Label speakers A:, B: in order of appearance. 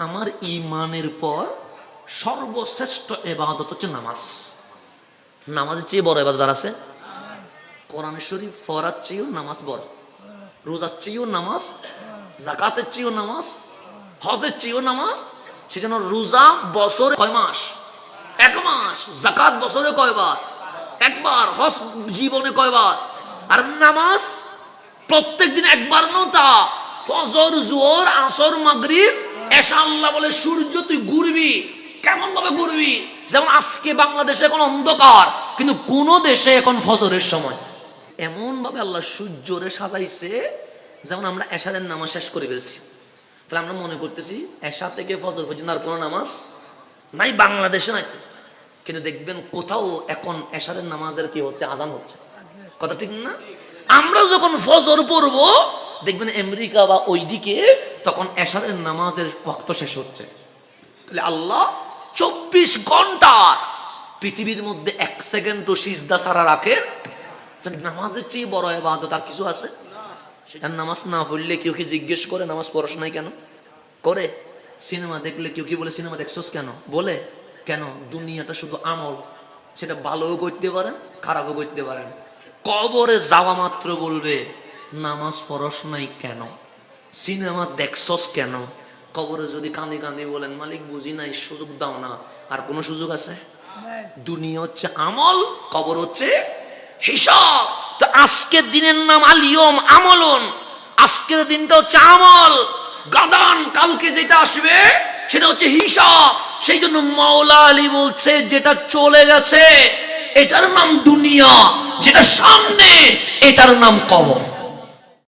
A: আমার ঈমানের পর সর্বশ্রেষ্ঠ ইবাদত হচ্ছে নামাজ। নামাজের চেয়ে বড় ইবাদত আর আছে? কোরআন শরীফ পড়ার চেয়েও নামাজ বড়, রোজার চেয়েও নামাজ, যাকাতের চেয়েও নামাজ, হজের চেয়েও নামাজ। সেজন্য রোজা বছরে কয় মাস? 1 মাস। যাকাত বছরে কয়বার? একবার। হজ জীবনে কয়বার? আর নামাজ প্রত্যেক দিন একবার নতা। ফজর, জোহর, আসর, মাগরিব, এশা। আল্লাহ বলে সূর্য তুই ঘুরবি। কেমন ভাবে ঘুরবি? যেমন আজকে বাংলাদেশে এখন অন্ধকার, কিন্তু কোন দেশে এখন ফজরের সময়। এমন ভাবে আল্লাহ সূর্যরে সাজাইছে যেমন আমরা এশারের নামাজ শেষ করে ফেলছি। তাহলে আমরা মনে করতেছি এশা থেকে ফজর পর্যন্ত আর কোনো নামাজ নাই, বাংলাদেশে নাই। কিন্তু দেখবেন কোথাও এখন এশারের নামাজের কি হচ্ছে? আজান হচ্ছে। কথা ঠিক না? আমরা যখন ফজর পড়বো দেখবেন আমেরিকা বা ওইদিকে তখন এশারের নামাজের ওয়াক্ত শেষ হচ্ছে। তাহলে আল্লাহ 24 ঘন্টা পৃথিবীর মধ্যে 1 সেকেন্ডও সিজদা ছাড়া রাখেন। নামাজের চেয়ে বড় ইবাদত আর কিছু আছে? সেটা নামাজ না পড়লে কেউ কি জিজ্ঞেস করে নামাজ পড়াস নাই কেন? করে। সিনেমা দেখলে কেউ কি বলে সিনেমা দেখছস কেন? বলে। কেন? দুনিয়াটা শুধু আমল, সেটা ভালোও করতে পারেন, খারাপও করতে পারেন। কবরে যাওয়া মাত্র বলবে নামাজ পড়াস নাই কেন, সিনেমা দেখছস কেন। কবরে যদি কাঁদি কাঁদি বলেন মালিক বুঝি নাই, সুযোগ দাও না, আর কোনো সুযোগ আছে? দুনিয়া হচ্ছে আমল, কবর হচ্ছে হিসাব। তো আজকের দিনের নাম আলিয়ম আমলন। আজকের দিনটা হচ্ছে আমল, গাদান কালকে যেটা আসবে সেটা হচ্ছে হিসাব। সেই জন্য মাওলা আলী বলছে যেটা চলে গেছে এটার নাম দুনিয়া, যেটা সামনে এটার নাম কবর।